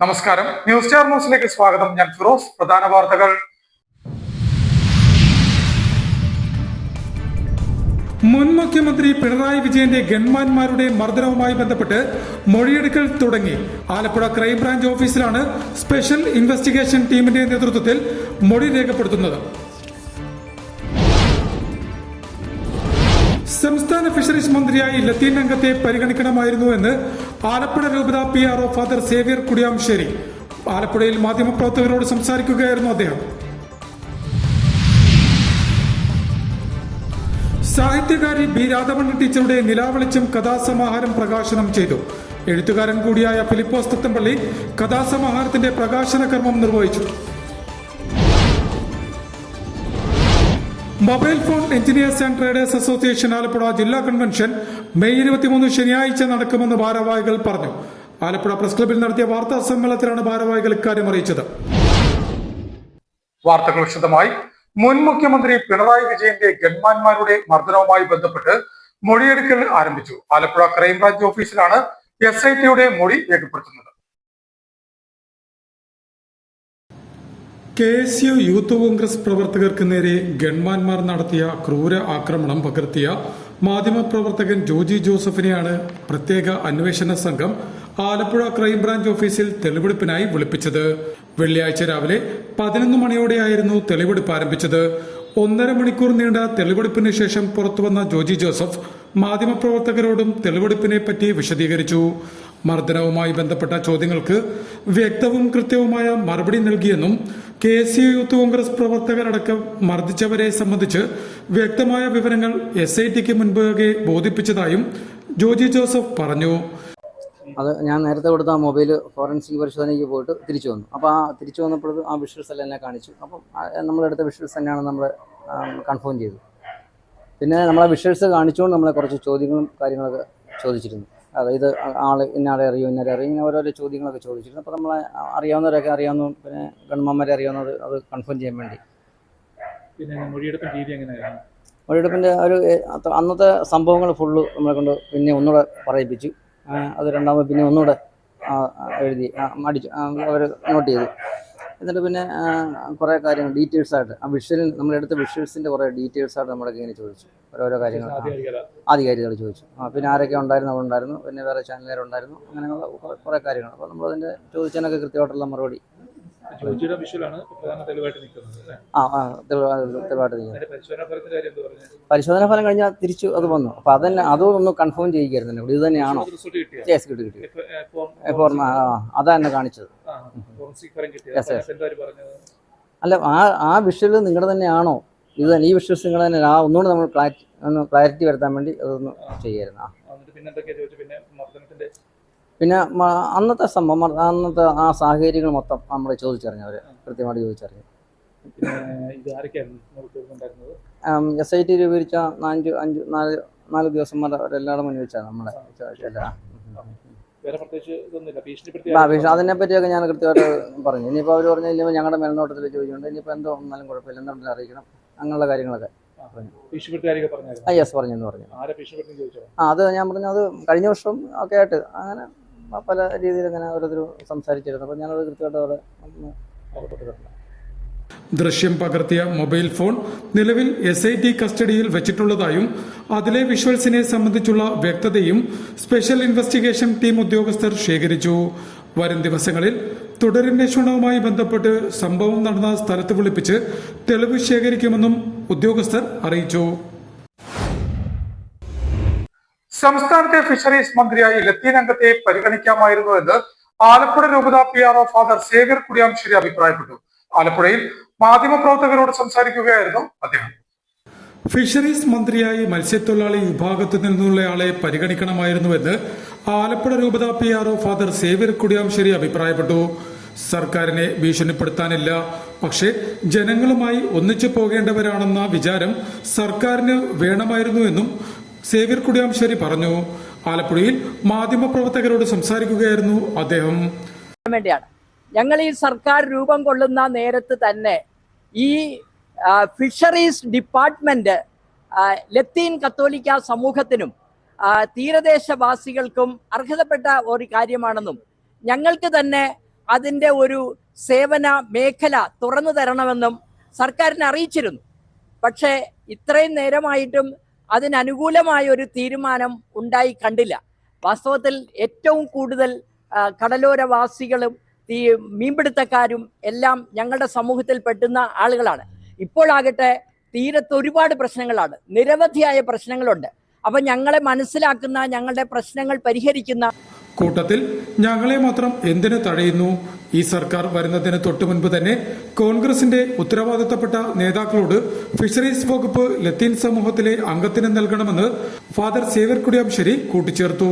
നമസ്കാരം. News star ന്യൂസിലേക്ക് സ്വാഗതം. ഞാൻ ഫിറോസ്. പ്രധാന വാർത്തകൾ. മുൻ മുഖ്യമന്ത്രി പിണറായി വിജയന്റെ ഗൺമാന്മാരുടെ മർദ്ദനവുമായി ബന്ധപ്പെട്ട് മൊഴിയെടുക്കൽ തുടങ്ങി. ആലപ്പുഴ ക്രൈംബ്രാഞ്ച് ഓഫീസിലാണ് സ്പെഷ്യൽ ഇൻവെസ്റ്റിഗേഷൻ ടീമിന്റെ നേതൃത്വത്തിൽ മൊഴി രേഖപ്പെടുത്തുന്നത്. സംസ്ഥാന ഫിഷറീസ് മന്ത്രിയായി ലത്തീൻ അംഗത്തെ പരിഗണിക്കണമായിരുന്നു എന്ന് ആലപ്പുഴ രൂപത PRO ഫാദർ സേവ്യർ കുടിയാംശ്ശേരി. ആലപ്പുഴയിൽ മാധ്യമപ്രവർത്തകരോട് സംസാരിക്കുകയായിരുന്നു അദ്ദേഹം. സാഹിത്യകാരി B. രാധാമണി ടീച്ചറുടെ നിലാവെളിച്ചം കഥാസമാഹാരം പ്രകാശനം ചെയ്തു. എഴുത്തുകാരൻ കൂടിയായ ഫിലിപ്പോസ് തത്തമ്പള്ളി കഥാസമാഹാരത്തിന്റെ പ്രകാശന കർമ്മം നിർവഹിച്ചു. Mobile phone engineers and traders association Alappuzha ജില്ലാ കൺവെൻഷൻ മെയ് 23 ശനിയാഴ്ച നടക്കുമെന്ന് ഭാരവാഹികൾ പറഞ്ഞു. ആലപ്പുഴ പ്രസ് ക്ലബിൽ നടത്തിയ വാർത്താ സമ്മേളനത്തിലാണ് ഭാരവാഹികൾ ഇക്കാര്യം അറിയിച്ചത്. വാർത്തകൾ വിശദമായി. മുൻ മുഖ്യമന്ത്രി പിണറായി വിജയന്റെ ഗൺമാന്മാരുടെ മർദ്ദനവുമായി ബന്ധപ്പെട്ട് മൊഴിയെടുക്കൽ ആരംഭിച്ചു. ആലപ്പുഴ ക്രൈംബ്രാഞ്ച് ഓഫീസിലാണ് SITയുടെ മൊഴി രേഖപ്പെടുത്തുന്നത്. KSU യൂത്ത് കോൺഗ്രസ് പ്രവർത്തകർക്ക് നേരെ ഗൺമാന്മാർ നടത്തിയ ക്രൂര ആക്രമണം പകർത്തിയ മാധ്യമപ്രവർത്തകൻ ജോജി ജോസഫിനെയാണ് പ്രത്യേക അന്വേഷണ സംഘം ആലപ്പുഴ ക്രൈംബ്രാഞ്ച് ഓഫീസിൽ തെളിവെടുപ്പിനായി വിളിപ്പിച്ചത്. വെള്ളിയാഴ്ച രാവിലെ 11 മണിയോടെയായിരുന്നു തെളിവെടുപ്പ് ആരംഭിച്ചത്. 1.5 മണിക്കൂർ നീണ്ട തെളിവെടുപ്പിന് ശേഷം പുറത്തുവന്ന ജോജി ജോസഫ് മാധ്യമപ്രവർത്തകരോടും തെളിവെടുപ്പിനെ പറ്റി വിശദീകരിച്ചു. മർദ്ദനവുമായി ബന്ധപ്പെട്ട ചോദ്യങ്ങൾക്ക് വ്യക്തവും കൃത്യവുമായ മറുപടി നൽകിയെന്നും KSU യൂത്ത് കോൺഗ്രസ് പ്രവർത്തകരടക്കം മർദ്ദിച്ചവരെ സംബന്ധിച്ച് വ്യക്തമായ വിവരങ്ങൾ SITക്ക് മുൻപാകെ ബോധിപ്പിച്ചതായും ജോജി ജോസഫ് പറഞ്ഞു. അത് ഞാൻ നേരത്തെ കൊടുത്ത ആ മൊബൈൽ ഫോറൻസിക് പരിശോധനയ്ക്ക് പോയിട്ട് തിരിച്ചു വന്നു. അപ്പോൾ തിരിച്ചു വന്നപ്പോൾ ആ വിഷ്വൽസ് എല്ലാം എന്നെ കാണിച്ചു. അപ്പം നമ്മളെടുത്ത വിഷ്വൽസ് തന്നെയാണ് നമ്മൾ കൺഫേം ചെയ്തത്. പിന്നെ നമ്മളെ വിഷ്വൽസ് കാണിച്ചുകൊണ്ട് നമ്മളെ കുറച്ച് ചോദ്യങ്ങളും കാര്യങ്ങളൊക്കെ ചോദിച്ചിരുന്നു. അതായത് ഇന്നാളെ അറിയും ഇങ്ങനെ ഓരോരോ ചോദ്യങ്ങളൊക്കെ ചോദിച്ചിരുന്നു. അപ്പോൾ നമ്മളെ അറിയാവുന്നവരൊക്കെ അറിയാവുന്ന, പിന്നെ ഗൺമാന്മാരെ അറിയാവുന്നത് അത് കൺഫേം ചെയ്യാൻ വേണ്ടി. പിന്നെ മൊഴിയെടുപ്പിൻ്റെ ഒരു അന്നത്തെ സംഭവങ്ങൾ ഫുള്ള് നമ്മളെ കൊണ്ട് പിന്നെ ഒന്നുകൂടെ പറയിപ്പിച്ചു. അത് രണ്ടാമത് പിന്നെ ഒന്നുകൂടെ എഴുതി അടിച്ചു അവർ നോട്ട് ചെയ്തു. എന്നിട്ട് പിന്നെ കുറേ കാര്യങ്ങൾ ഡീറ്റെയിൽസായിട്ട് ആ വിഷ്വലിൽ നമ്മളെടുത്ത വിഷ്വൽസിൻ്റെ കുറേ ഡീറ്റെയിൽസായിട്ട് നമ്മളൊക്കെ ഇങ്ങനെ ചോദിച്ചു. ഓരോരോ കാര്യങ്ങൾ ആധികാരികൾ ചോദിച്ചു. പിന്നെ ആരൊക്കെ ഉണ്ടായിരുന്നു, പിന്നെ വേറെ ചാനലുകാരുണ്ടായിരുന്നു, അങ്ങനെയുള്ള കുറേ കാര്യങ്ങൾ. അപ്പോൾ നമ്മളതിൻ്റെ ചോദിച്ചതിനൊക്കെ കൃത്യമായിട്ടുള്ള മറുപടി തെളിവായിട്ട് പരിശോധനാ ഫലം കഴിഞ്ഞാൽ തിരിച്ചു അത് വന്നു. അപ്പോൾ അതൊന്ന് കൺഫേം ചെയ്യിക്കായിരുന്നു. ഇത് തന്നെയാണോ? കിട്ടി. അതാ എന്നെ കാണിച്ചത്. അല്ല, ആ വിഷ്വൽ നിങ്ങളുടെ തന്നെയാണോ? ഇത് തന്നെ, ഈ വിഷ്വൽസ് നിങ്ങൾ തന്നെ ഒന്നുകൂടെ നമ്മൾ ക്ലാരിറ്റി വരുത്താൻ വേണ്ടി അതൊന്ന് ചെയ്യായിരുന്നു. പിന്നെ അന്നത്തെ സംഭവം, അന്നത്തെ ആ സാഹചര്യങ്ങൾ മൊത്തം നമ്മൾ ചോദിച്ചറിഞ്ഞവർ കൃത്യമായിട്ട് ചോദിച്ചറിഞ്ഞു. SIT രൂപീകരിച്ച 4 ദിവസന്മാർ അവരെല്ലാവരും മുന്നിൽ വെച്ചാൽ നമ്മളെ അതിനെപ്പറ്റിയൊക്കെ ഞാൻ കൃത്യമായിട്ട് പറഞ്ഞു. ഇനിയിപ്പോൾ അവർ പറഞ്ഞു ഇല്ലെങ്കിൽ ഞങ്ങളുടെ മേൽനോട്ടത്തിൽ ചോദിച്ചുകൊണ്ട് ഇനിയിപ്പോൾ എന്തോ ഒന്നാലും കുഴപ്പമില്ല, എന്താണെങ്കിലും അറിയിക്കണം, അങ്ങനെയുള്ള കാര്യങ്ങളൊക്കെ പറഞ്ഞു. യെസ് പറഞ്ഞെന്ന് പറഞ്ഞു. അത് ഞാൻ പറഞ്ഞു, അത് കഴിഞ്ഞ വർഷം ഒക്കെ ആയിട്ട് അങ്ങനെ പല രീതിയിൽ അങ്ങനെ ഓരോരുത്തർ സംസാരിച്ചിരുന്നു. അപ്പോൾ ഞാനത് കൃത്യമായിട്ട് അവിടെ അവതരിപ്പിച്ചിട്ടുണ്ട്. ദൃശ്യം പകർത്തിയ മൊബൈൽ ഫോൺ നിലവിൽ SIT കസ്റ്റഡിയിൽ വെച്ചിട്ടുള്ളതായും അതിലെ വിഷ്വൽസിനെ സംബന്ധിച്ചുള്ള വ്യക്തതയും സ്പെഷ്യൽ ഇൻവെസ്റ്റിഗേഷൻ ടീം ഉദ്യോഗസ്ഥർ ശേഖരിച്ചു. വരും ദിവസങ്ങളിൽ തുടരന്വേഷണവുമായി ബന്ധപ്പെട്ട് സംഭവം നടന്ന സ്ഥലത്ത് വിളിപ്പിച്ച് തെളിവ് ശേഖരിക്കുമെന്നും ഉദ്യോഗസ്ഥർ അറിയിച്ചു. സംസ്ഥാനത്തെ ഫിഷറീസ് മന്ത്രിയായി ലത്തീൻ അംഗത്തെ പരിഗണിക്കാമായിരുന്നു എന്ന് ആലപ്പുഴ രൂപത PRO ഫാദർ സേവ്യർ കുടിയാംശ്ശേരി അഭിപ്രായപ്പെട്ടു. ആലപ്പുഴയിൽ മാധ്യമപ്രവർത്തകരോട് സംസാരിക്കുകയായിരുന്നു അദ്ദേഹം. ഫിഷറീസ് മന്ത്രിയായി മത്സ്യത്തൊഴിലാളി വിഭാഗത്തിൽ നിന്നുള്ളയാളെ പരിഗണിക്കണമായിരുന്നുവെന്ന് ആലപ്പുഴ രൂപത PRO ഫാദർ സേവ്യർ കുടിയാംശ്ശേരി അഭിപ്രായപ്പെട്ടു. സർക്കാരിനെ ഭീഷണിപ്പെടുത്താനില്ല, പക്ഷേ ജനങ്ങളുമായി ഒന്നിച്ചു പോകേണ്ടവരാണെന്ന വിചാരം സർക്കാരിന് വേണമായിരുന്നുവെന്നും സേവ്യർ കുടിയാംശ്ശേരി പറഞ്ഞു. ആലപ്പുഴയിൽ മാധ്യമപ്രവർത്തകരോട് സംസാരിക്കുകയായിരുന്നു അദ്ദേഹം. ഞങ്ങൾ ഈ സർക്കാർ രൂപം കൊള്ളുന്ന നേരത്ത് തന്നെ ഈ ഫിഷറീസ് ഡിപ്പാർട്ട്മെന്റ് ലത്തീൻ കത്തോലിക്ക സമൂഹത്തിനും തീരദേശവാസികൾക്കും അർഹതപ്പെട്ട ഒരു കാര്യമാണെന്നും ഞങ്ങൾക്ക് തന്നെ അതിൻ്റെ ഒരു സേവന മേഖല തുറന്നു തരണമെന്നും സർക്കാരിനെ അറിയിച്ചിരുന്നു. പക്ഷേ ഇത്രയും നേരമായിട്ടും അതിനനുകൂലമായ ഒരു തീരുമാനം ഉണ്ടായി കണ്ടില്ല. വാസ്തവത്തിൽ ഏറ്റവും കൂടുതൽ കടലോരവാസികളും മീൻപിടുത്തക്കാരും എല്ലാം ഞങ്ങളുടെ സമൂഹത്തിൽ പെട്ടുന്ന ആളുകളാണ്. ഇപ്പോഴാകട്ടെ തീരത്ത് ഒരുപാട് പ്രശ്നങ്ങളാണ്, നിരവധിയായ പ്രശ്നങ്ങളുണ്ട്. അപ്പം ഞങ്ങളെ മനസ്സിലാക്കുന്ന, ഞങ്ങളുടെ പ്രശ്നങ്ങൾ പരിഹരിക്കുന്ന കൂട്ടത്തിൽ ഞങ്ങളെ മാത്രം എന്തിനു തടയുന്നു? ഈ സർക്കാർ വരുന്നതിന് തൊട്ടു മുൻപ് തന്നെ കോൺഗ്രസിന്റെ ഉത്തരവാദിത്തപ്പെട്ട നേതാക്കളോട് ഫിഷറീസ് വകുപ്പ് ലത്തീൻ സമൂഹത്തിലെ അംഗത്തിന് നൽകണമെന്ന് ഫാദർ സേവ്യർ കുടിയാംശ്ശേരി കൂട്ടിച്ചേർത്തു.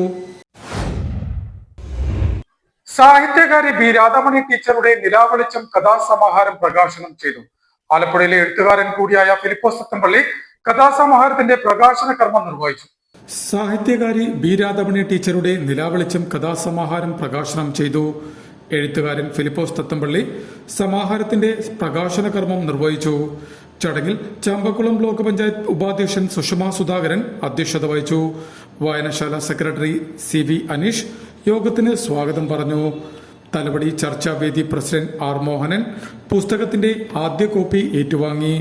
സാഹിത്യകാരി ബി രാധാമണി ടീച്ചറുടെ നിലാവെളിച്ചം കഥാസമാഹാരം പ്രകാശനം ചെയ്തു. ആലപ്പുഴയിലെ എഴുത്തുകാരൻ കൂടിയായ ഫിലിപ്പോസ് തത്തമ്പള്ളി കഥാസമാഹാരത്തിന്റെ പ്രകാശന കർമ്മം നിർവഹിച്ചു. സാഹിത്യകാരി ബി രാധാമണി ടീച്ചറുടെ നിലാവെളിച്ചം കഥാസമാഹാരം പ്രകാശനം ചെയ്തു. എഴുത്തുകാരൻ ഫിലിപ്പോസ് തത്തമ്പള്ളി സമാഹാരത്തിന്റെ പ്രകാശന കർമ്മം നിർവഹിച്ചു. ചടങ്ങിൽ ചമ്പക്കുളം ബ്ലോക്ക് പഞ്ചായത്ത് ഉപാധ്യക്ഷൻ സുഷമ സുധാകരൻ അധ്യക്ഷത വഹിച്ചു. വായനശാല സെക്രട്ടറി CV അനീഷ് യോഗത്തിന് സ്വാഗതം പറഞ്ഞു. തലവടി ചർച്ചാവേദി പ്രസിഡന്റ് R മോഹനൻ പുസ്തകത്തിന്റെ ആദ്യ കോപ്പി ഏറ്റുവാങ്ങി.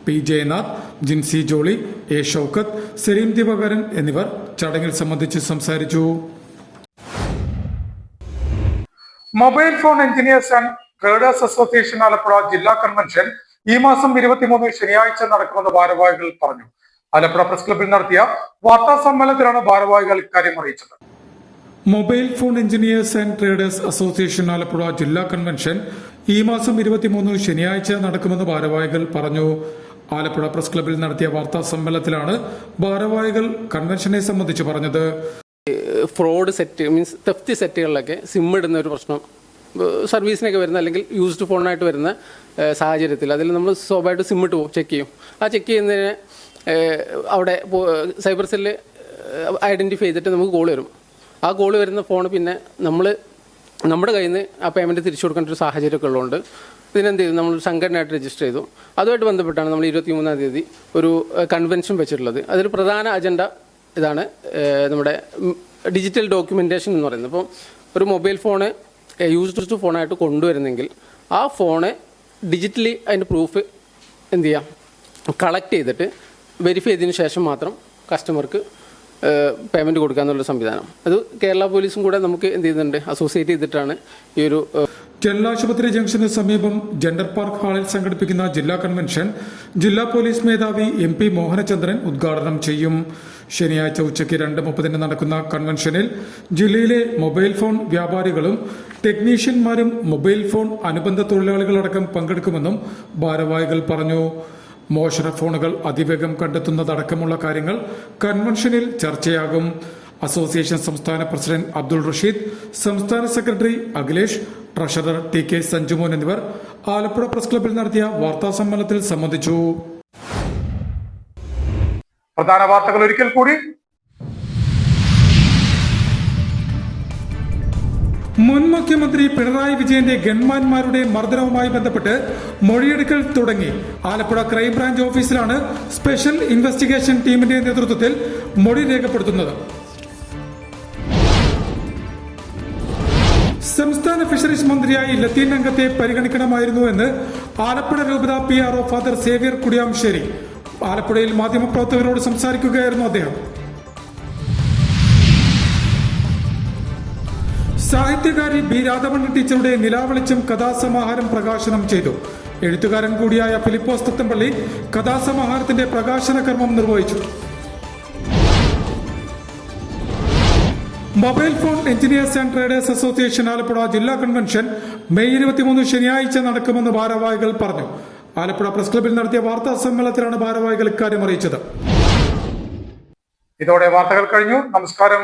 P ജയനാഥ്, ജിൻസി ജോളി, A ഷൌക്കത്ത്, സലീം ദിവാകരൻ എന്നിവർ ചടങ്ങിൽ സംബന്ധിച്ച് സംസാരിച്ചു. Mobile phone engineers and traders association Alappuzha ജില്ലാ കൺവെൻഷൻ ഈ മാസം 23 ശനിയാഴ്ച നടക്കുമെന്ന് ഭാരവാഹികൾ പറഞ്ഞു. ആലപ്പുഴ പ്രസ് ക്ലബ്ബിൽ നടത്തിയ വാർത്താ സമ്മേളനത്തിലാണ് ഭാരവാഹികൾ ഇക്കാര്യം അറിയിച്ചത്. Mobile phone engineers and traders association Alappuzha ജില്ലാ കൺവെൻഷൻ ഈ മാസം 23 ശനിയാഴ്ച നടക്കുമെന്ന് ഭാരവാഹികൾ പറഞ്ഞു. ആലപ്പുഴ പ്രസ് ക്ലബ്ബിൽ നടത്തിയ വാർത്താ സമ്മേളനത്തിലാണ് ഭാരവാഹികൾ കൺവെൻഷനെ സംബന്ധിച്ച് പറഞ്ഞത്. ഫ്രോഡ് സെറ്റ് മീൻസ് തെഫ്റ്റ് സെറ്റുകളിലൊക്കെ സിം ഇടുന്ന ഒരു പ്രശ്നം സർവീസിനൊക്കെ വരുന്ന അല്ലെങ്കിൽ യൂസ്ഡ് ഫോണായിട്ട് വരുന്ന സാഹചര്യത്തിൽ അതിൽ നമ്മൾ സ്വാഭാവികമായിട്ട് സിം ഇട്ട് ചെക്ക് ചെയ്യും. ആ ചെക്ക് ചെയ്യുന്നതിന് അവിടെ സൈബർ സെല്ല് ഐഡൻറ്റിഫൈ ചെയ്തിട്ട് നമുക്ക് കോൾ വരും. ആ കോൾ വരുന്ന ഫോൺ പിന്നെ നമ്മുടെ കയ്യിൽ നിന്ന് ആ പേയ്മെൻറ്റ് തിരിച്ചു കൊടുക്കേണ്ട ഒരു സാഹചര്യമൊക്കെ ഉള്ളതുകൊണ്ട് ഇതിനെന്ത് ചെയ്തു, നമ്മൾ സംഘടനയായിട്ട് രജിസ്റ്റർ ചെയ്തു. അതുമായിട്ട് ബന്ധപ്പെട്ടാണ് നമ്മൾ 23-ാം തീയതി ഒരു കൺവെൻഷൻ വെച്ചിട്ടുള്ളത്. അതിൽ പ്രധാന അജണ്ട ഇതാണ്, നമ്മുടെ ഡിജിറ്റൽ ഡോക്യുമെൻറ്റേഷൻ എന്ന് പറയുന്നത്. അപ്പം ഒരു മൊബൈൽ ഫോണ് യൂസ്ഡ് ഫോണായിട്ട് കൊണ്ടുവരുന്നെങ്കിൽ ആ ഫോണ് ഡിജിറ്റലി അതിൻ്റെ പ്രൂഫ് എന്ത് ചെയ്യാം, കളക്ട് ചെയ്തിട്ട് വെരിഫൈ ചെയ്തതിന് ശേഷം മാത്രം കസ്റ്റമർക്ക് പേയ്മെൻറ്റ് കൊടുക്കാന്നുള്ള സംവിധാനം. അത് കേരള പോലീസും കൂടെ നമുക്ക് എന്ത് ചെയ്യുന്നുണ്ട്, അസോസിയേറ്റ് ചെയ്തിട്ടാണ് ഈ ഒരു ജനലാശുപത്രി ജംഗ്ഷന് സമീപം ജെൻഡർ പാർക്ക് ഹാളിൽ സംഘടിപ്പിക്കുന്ന ജില്ലാ കൺവെൻഷൻ ജില്ലാ പോലീസ് മേധാവി MP മോഹനചന്ദ്രൻ ഉദ്ഘാടനം ചെയ്യും. ശനിയാഴ്ച ഉച്ചയ്ക്ക് 2:30 നടക്കുന്ന കൺവെൻഷനിൽ ജില്ലയിലെ മൊബൈൽ ഫോൺ വ്യാപാരികളും ടെക്നീഷ്യന്മാരും മൊബൈൽ ഫോൺ അനുബന്ധ തൊഴിലാളികളടക്കം പങ്കെടുക്കുമെന്നും ഭാരവാഹികൾ പറഞ്ഞു. മോഷണ ഫോണുകൾ അതിവേഗം കണ്ടെത്തുന്നതടക്കമുള്ള കാര്യങ്ങൾ കൺവെൻഷനിൽ ചർച്ചയാകും. അസോസിയേഷൻ സംസ്ഥാന പ്രസിഡന്റ് അബ്ദുൾ റഷീദ്, സംസ്ഥാന സെക്രട്ടറി അഖിലേഷ്, ട്രഷറർ TK സഞ്ജുമോൻ എന്നിവർ ആലപ്പുഴ പ്രസ് ക്ലബ്ബിൽ നടത്തിയ വാർത്താ സമ്മേളനത്തിൽ സംബന്ധിച്ചു. പ്രധാന വാർത്തകൾ ഒരിക്കൽ കൂടി. മുൻ മുഖ്യമന്ത്രി പിണറായി വിജയന്റെ ഗൺമാന്മാരുടെ മർദ്ദനവുമായി ബന്ധപ്പെട്ട് മൊഴിയെടുക്കൽ തുടങ്ങി. ആലപ്പുഴ ക്രൈംബ്രാഞ്ച് ഓഫീസിലാണ് സ്പെഷ്യൽ ഇൻവെസ്റ്റിഗേഷൻ ടീമിന്റെ നേതൃത്വത്തിൽ മൊഴി രേഖപ്പെടുത്തുന്നത്. സംസ്ഥാന ഫിഷറീസ് മന്ത്രിയായി ലത്തീൻ അംഗത്തെ പരിഗണിക്കണമായിരുന്നു എന്ന് ആലപ്പുഴ രൂപത PRO ഫാദർ സേവ്യർ കുടിയാംശ്ശേരി. ആലപ്പുഴയിൽ മാധ്യമപ്രവർത്തകരോട് സംസാരിക്കുകയായിരുന്നു അദ്ദേഹം. സാഹിത്യകാരി ബി രാധാമണി ടീച്ചറുടെ നിലാവെളിച്ചം കഥാസമാഹാരം പ്രകാശനം ചെയ്തു. എഴുത്തുകാരൻ കൂടിയായ ഫിലിപ്പോസ് തത്തമ്പള്ളി കഥാസമാഹാരത്തിന്റെ പ്രകാശന കർമ്മം നിർവഹിച്ചു. Mobile phone engineers and traders association Alappuzha ജില്ലാ കൺവെൻഷൻ മെയ് 23 ശനിയാഴ്ച നടക്കുമെന്ന് ഭാരവാഹികൾ പറഞ്ഞു. ആലപ്പുഴ പ്രസ് ക്ലബ്ബിൽ നടത്തിയ വാർത്താ സമ്മേളനത്തിലാണ് ഭാരവാഹികൾ ഇക്കാര്യം അറിയിച്ചത്. ഇതോടെ വാർത്തകൾ കഴിഞ്ഞു. നമസ്കാരം.